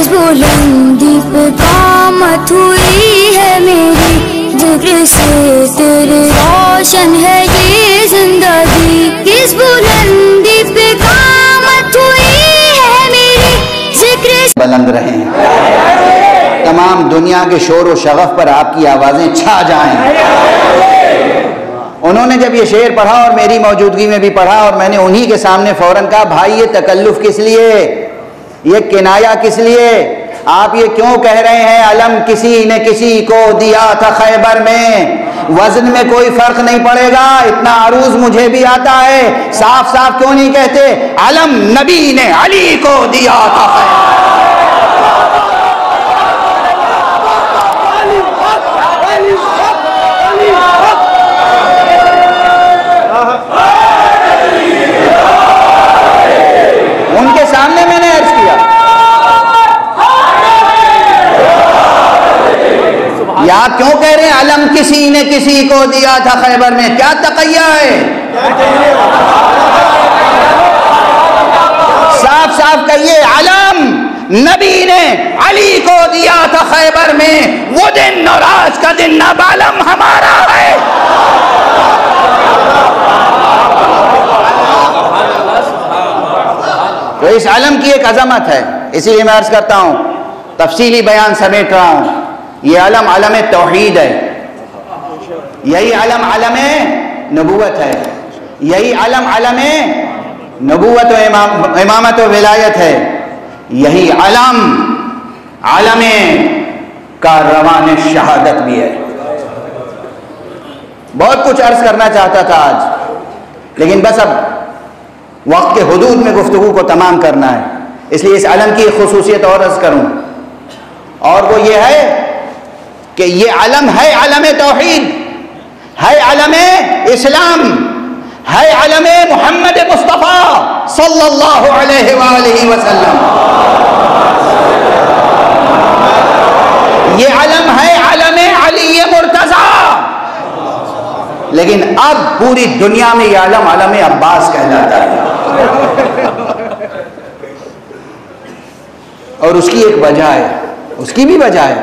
किस बुलंदी पे कामत हुई है मेरी, जिक्र से तेरे रोशन है ये जिंदगी। किस बुलंदी पे कामत हुई है मेरी, जिक्र से बुलंद रहें, तमाम दुनिया के शोर व शगफ पर आपकी आवाज़ें छा जाएं। उन्होंने जब ये शेर पढ़ा और मेरी मौजूदगी में भी पढ़ा, और मैंने उन्हीं के सामने फ़ौरन कहा, भाई ये तकल्लुफ़ किस लिए, ये किनाया किस लिए, आप ये क्यों कह रहे हैं अलम किसी ने किसी को दिया था खैबर में, वजन में कोई फ़र्क नहीं पड़ेगा, इतना अरूज मुझे भी आता है, साफ साफ क्यों नहीं कहते अलम नबी ने अली को दिया था खैबर। उनके सामने मैंने अर्ज किया, या क्यों कह रहे हैं अलम किसी ने किसी को दिया था खैबर में, क्या तकैया है, साफ साफ कहिए अलम नबी ने अली को दिया था खैबर में, वो दिन और आज का दिन नाबालम हमारा है। तो इस अलम की एक अजमत है, इसीलिए मैं अर्ज करता हूं, तफसीली बयान समेट रहा हूं। ये अलम अलम तौहीद है, यही अलम अलम नबूवत है, यही अलम अलम नबूवत व इमामत व विलायत है, यही अलम अलम का रवान शहादत भी है। बहुत कुछ अर्ज करना चाहता था आज, लेकिन बस अब वक्त के हुदूद में गुफ्तगू को तमाम करना है, इसलिए इस अलम की खुसूसियत और अर्ज करूं, और वो ये है कि ये अलम है अलम तौहीद, है अलम इस्लाम, है अलम मोहम्मद मुस्तफ़ा सल्लल्लाहु अलैहि वसल्लम। ये अलम है अलम अली मुर्तज़ा, लेकिन अब पूरी दुनिया में ये अलम अलम अब्बास कहलाता है। और उसकी एक वजह है, उसकी भी वजह है,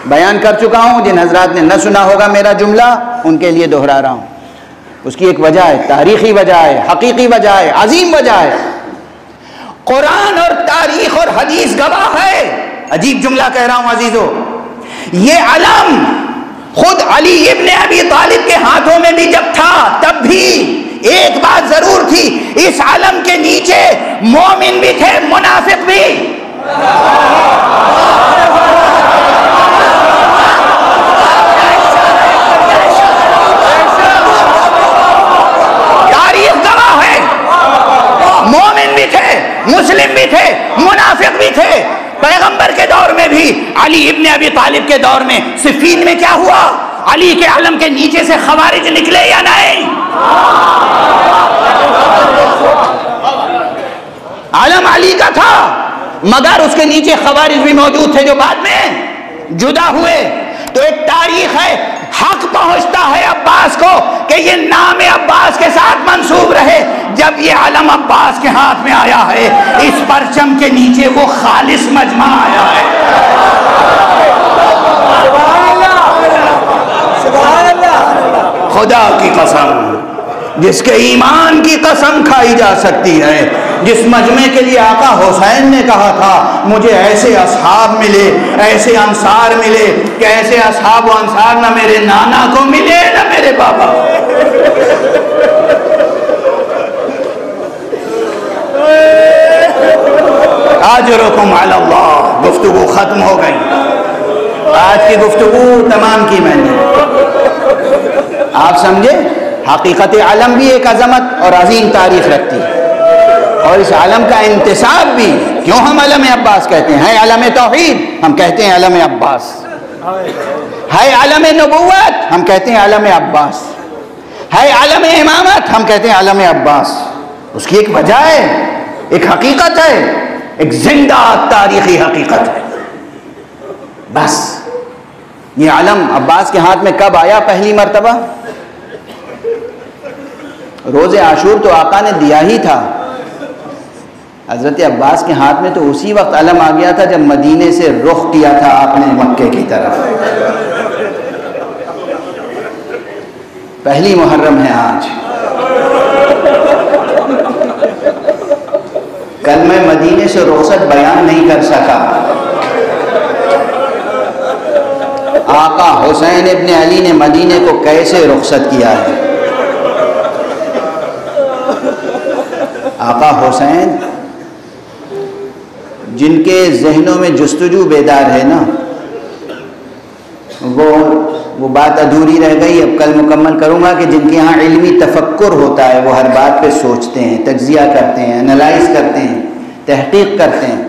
बयान कर चुका हूं, जिन हजरात ने न सुना होगा मेरा जुमला उनके लिए दोहरा रहा हूं। उसकी एक वजह है, तारीखी वजह है, हकीकी वजह है, अजीम वजह है। कुरान और तारीख और हदीस गवाह है। अजीब जुमला कह रहा हूं अजीजों, ये अलम खुद अली इब्ने अबी तालिब के हाथों में भी जब था, तब भी एक बात जरूर थी, इस अलम के नीचे मोमिन भी थे, मुनाफिक भी। तारीख गवाह है, मोमिन भी थे, मुस्लिम भी थे, मुनाफिक भी थे। पैगंबर के दौर में भी, अली इब्ने अबी तालिब के दौर में सिफीन में क्या हुआ, अली के अलम के नीचे से खवारिज निकले या नहीं? अलम अली का था, मगर उसके नीचे खवारिज भी मौजूद थे जो बाद में जुदा हुए। तो एक तारीख है, हक पहुंचता है अब्बास को कि ये नाम अब्बास के साथ मंसूब रहे। जब ये अलम अब्बास के हाथ में आया है, इस परचम के नीचे वो खालिस मजमा आया है। खुदा की कसम, जिसके ईमान की कसम खाई जा सकती है, जिस मजमे के लिए आका हुसैन ने कहा था, मुझे ऐसे असहाब मिले, ऐसे अंसार मिले कि ऐसे असहाब व अंसार ना मेरे नाना को मिले ना मेरे बाबा। अजरुकुम अल्लाह। गुफ्तगू खत्म हो गई, आज की गुफ्तगू तमाम की मैंने, आप समझे। हकीकत आलम भी एक अजमत और अजीम तारीख रखती है, और इस आलम का इंतिसाब भी, क्यों हम अलम अब्बास कहते हैं, है अलम तौहीद हम कहते हैं अलम अब्बास, है अलम नबुव्वत हम कहते हैं अलम अब्बास, है अलम इमामत हम कहते हैं अलम अब्बास। उसकी एक वजह है, एक हकीकत है, एक जिंदा तारीखी हकीकत है। बस ये अलम अब्बास के हाथ में कब आया पहली मर्तबा? रोज़े आशूर तो आका ने दिया ही था, हज़रत अब्बास के हाथ में तो उसी वक्त अलम आ गया था जब मदीने से रुख किया था आपने मक्के की तरफ। पहली मुहर्रम है आज। कल मैं मदीने से रुखसत बयान नहीं कर सका। आका हुसैन इब्न अली ने मदीने को कैसे रुखसत किया है। आका हुसैन जिनके जहनों में जुस्तजू बेदार है ना, वो बात अधूरी रह गई। अब कल मुकम्मल करूँगा कि जिनके यहाँ इल्मी तफक्कुर होता है, वो हर बात पे सोचते हैं, तज्जिया करते हैं, एनालाइज करते हैं, तहकीक करते हैं,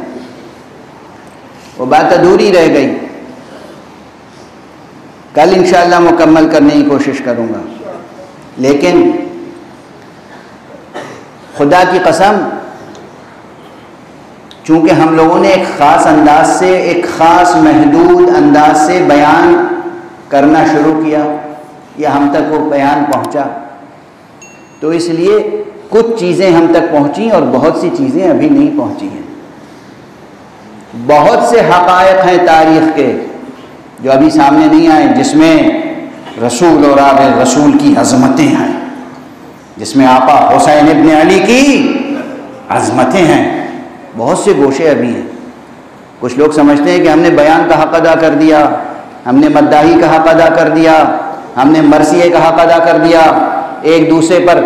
वो बात अधूरी रह गई। कल इंशाअल्लाह मुकम्मल करने की कोशिश करूँगा। लेकिन खुदा की कसम, चूँकि हम लोगों ने एक ख़ास अंदाज से, एक ख़ास महदूद अंदाज से बयान करना शुरू किया या हम तक वो बयान पहुँचा, तो इसलिए कुछ चीज़ें हम तक पहुँची और बहुत सी चीज़ें अभी नहीं पहुँची हैं। बहुत से हक़ाइक़ हैं तारीख़ के जो अभी सामने नहीं आए, जिसमें रसूल और आगे रसूल की अज़मतें हैं, जिसमें आका हुसैन इब्न अली की अज़मतें हैं। बहुत से गोशे अभी हैं। कुछ लोग समझते हैं कि हमने बयान का हक़ अदा कर दिया, हमने मद्दाही का हक़ अदा कर दिया, हमने मरसिए का हक़ अदा कर दिया, एक दूसरे पर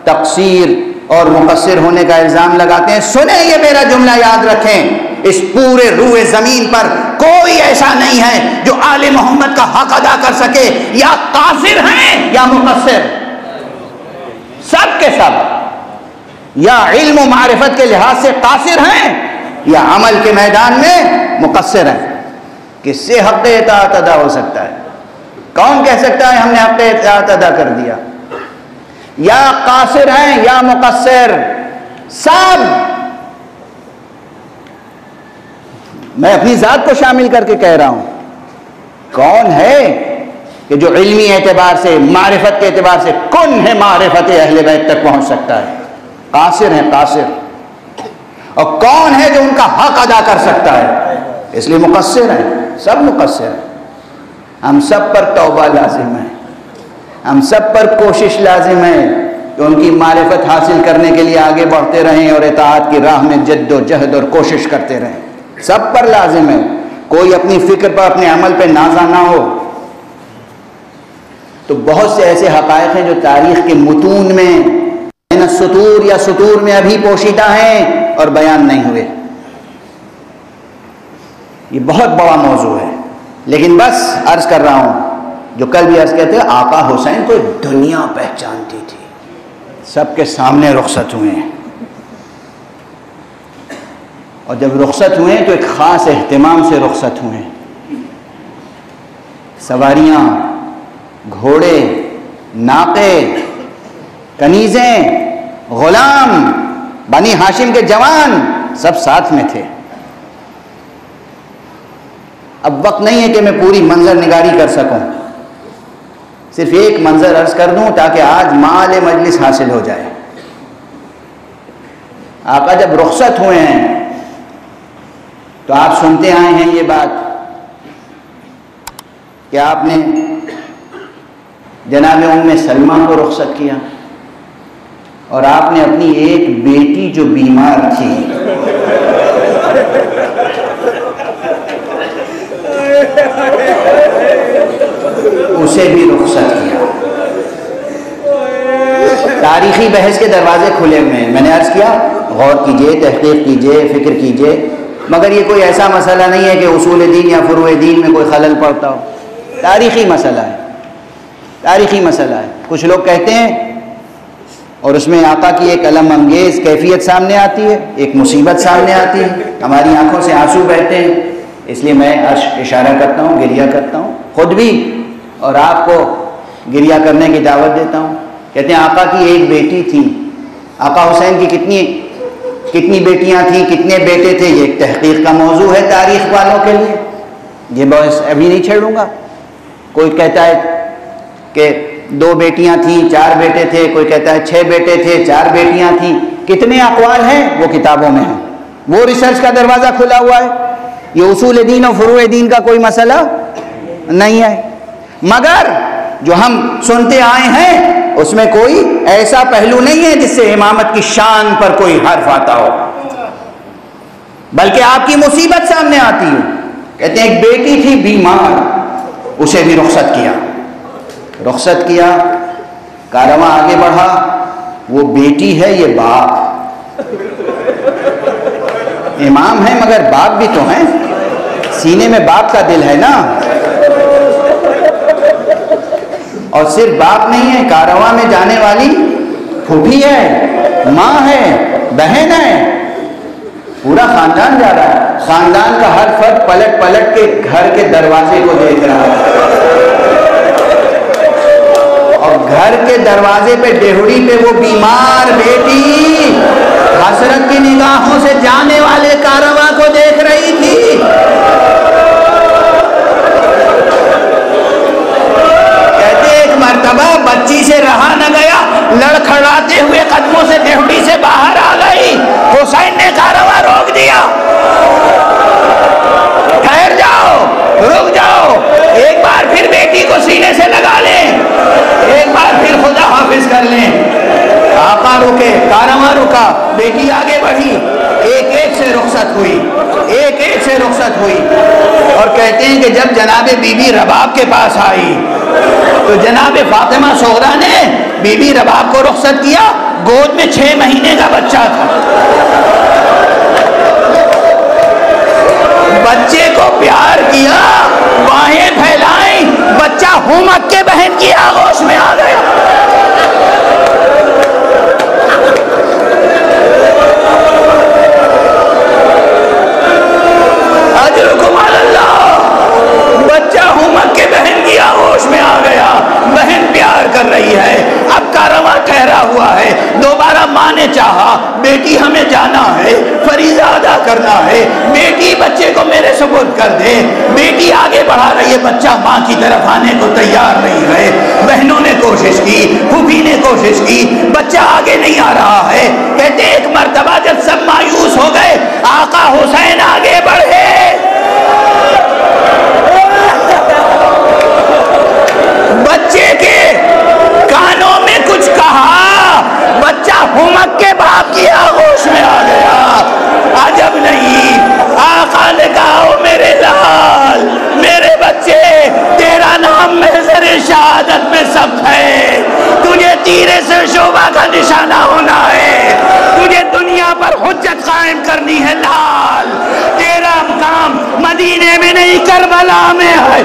तक़सीर और मुक़स्सिर होने का इल्ज़ाम लगाते हैं। सुने, ये मेरा जुमला याद रखें, इस पूरे रूए ज़मीन पर कोई ऐसा नहीं है जो आले मोहम्मद का हक़ अदा कर सके। या कासिर हैं या मुक़स्सिर, सब के सब या इल्म व मारिफत के लिहाज से कासिर हैं या अमल के मैदान में मुक़स्सिर हैं। किससे हक़ इताअत अदा हो सकता है? कौन कह सकता है हमने हक़ इताअत अदा कर दिया? या कासिर हैं या मुक़स्सिर, सब। मैं अपनी ज़ात को शामिल करके कह रहा हूं। कौन है कि जो इल्मी एतबार से, मारिफत के एतबार से कुन है मारिफत अहले बैत तक पहुंच सकता है? कासिर है, कासिर। और कौन है जो उनका हक अदा कर सकता है? इसलिए मुक़स्सिर है, सब मुक़स्सिर है। हम सब पर तौबा लाजिम है, हम सब पर कोशिश लाजिम है कि उनकी मारिफत हासिल करने के लिए आगे बढ़ते रहें और इताअत की राह में जद्दोजहद और कोशिश करते रहें। सब पर लाजिम है। कोई अपनी फिक्र पर, अपने अमल पे नाज़ा ना हो। तो बहुत से ऐसे हक़ाइक़ हैं जो तारीख़ के मुतून में, सुतूर या सुतूर में अभी पोशीदा हैं और बयान नहीं हुए। ये बहुत बड़ा मौजू है, लेकिन बस अर्ज़ कर रहा हूं, जो कल भी अर्ज़ कहते हैं, आका हुसैन को दुनिया पहचानती थी, सबके सामने रुखसत हुए हैं। और जब रुखसत हुए तो एक ख़ास एहतिमाम से रुखसत हुए। सवारियाँ, घोड़े, नाक़े, कनीज़ें, ग़ुलाम, बनी हाशिम के जवान, सब साथ में थे। अब वक्त नहीं है कि मैं पूरी मंजर निगारी कर सकूं, सिर्फ एक मंजर अर्ज कर दूं ताकि आज माल मजलिस हासिल हो जाए। आका जब रुखसत हुए हैं तो आप सुनते आए हैं ये बात कि आपने जनाब उम्मे सलमा को रुखसत किया और आपने अपनी एक बेटी जो बीमार थी उसे भी रुखसत किया। तारीखी बहस के दरवाजे खुले हुए हैं। मैंने अर्ज़ किया, गौर कीजिए, तहकीक कीजिए, फ़िक्र कीजिए, मगर ये कोई ऐसा मसला नहीं है कि उसूल दीन या फुरूए दीन में कोई खलल पड़ता हो। तारीखी मसला है, तारीखी मसला है। कुछ लोग कहते हैं और उसमें आका की एक अलम अंगेज़ कैफियत सामने आती है, एक मुसीबत सामने आती है, हमारी आंखों से आंसू बहते हैं। इसलिए मैं इशारा करता हूँ, गिरिया करता हूँ, खुद भी और आपको गिरिया करने की दावत देता हूँ। कहते हैं आका की एक बेटी थी। आका हुसैन की कितनी बेटियां थीं, कितने बेटे थे, ये एक तहकीक का मौजू है तारीख वालों के लिए। ये बस अभी नहीं छेड़ूंगा। कोई कहता है कि 2 बेटियां थीं, 4 बेटे थे, कोई कहता है 6 बेटे थे, 4 बेटियां थीं। कितने अक़वाल हैं वो किताबों में हैं। वो रिसर्च का दरवाज़ा खुला हुआ है। ये उसूल दीन और फुरूए दीन का कोई मसला नहीं है, मगर जो हम सुनते आए हैं उसमें कोई ऐसा पहलू नहीं है जिससे इमामत की शान पर कोई हर्फ आता हो, बल्कि आपकी मुसीबत सामने आती है। कहते हैं एक बेटी थी बीमार, उसे भी रुखसत किया, कारवां आगे बढ़ा। वो बेटी है, ये बाप, इमाम है मगर बाप भी तो है, सीने में बाप का दिल है ना। और सिर्फ बाप नहीं है, कारवां में जाने वाली फूफी है, माँ है, बहन है, पूरा खानदान जा रहा है। खानदान का हर फर्द पलट पलट के घर के दरवाजे को देख रहा है, और घर के दरवाजे पे डेहड़ी पे वो बीमार बेटी हसरत की निगाहों से जाने वाले कारवां को देख रही थी। कहते एक मर्तबा बच्ची से रहा न गया, लड़खड़ाते हुए कदमों से डेहड़ी से बाहर आ गई। हुसैन ने कारवां रोक दिया, ठहर जाओ, रुक जाओ, एक बार फिर बेटी को सीने से लगा लें, एक बार फिर खुदा हाफिज कर लें। आका रुके, कारवां रुका, बेटी आगे बढ़ी, एक एक से रुखसत हुई, एक एक से रुखसत हुई। और कहते हैं कि जब जनाबे बीबी रबाब के पास आई तो जनाबे फातिमा सोहरा ने बीबी रबाब को रुखसत किया। गोद में 6 महीने का बच्चा था। बच्चे को प्यार किया, बाहें फैलाई, बच्चा हुमक के बहन की आगोश में आ गया। अजरुकुम अल्लाह, बच्चा हुमक के बहन की आगोश में आ गया। बहन प्यार कर रही है, अब कारवां ठहरा हुआ है। दोबारा माँ ने चाहा, बेटी हमें जाना है, फरीज़ा अदा करना है, बेटी बच्चे को मेरे सुपुर्द कर दे। बेटी आगे बढ़ा रही है, बच्चा माँ की तरफ आने को तैयार नहीं है। बहनों ने कोशिश की, फूफी ने कोशिश की, बच्चा आगे नहीं आ रहा है। कहते एक मर्तबा जब सब मायूस हो गए, आका हुसैन आगे बढ़े, बच्चे के कानों में कुछ कहा, बच्चा हुमक के बाप की आगोश में आ गया। अजब नहीं, आका ने कहा, ओ मेरे लाल, मेरे बच्चे, तेरा नाम महज़र शहादत में सब है। तुझे तीरे से शोभा का निशाना होना है, तुझे दुनिया पर हुज्जत कायम करनी है लाल। तेरा काम मदीने में नहीं करबला में है।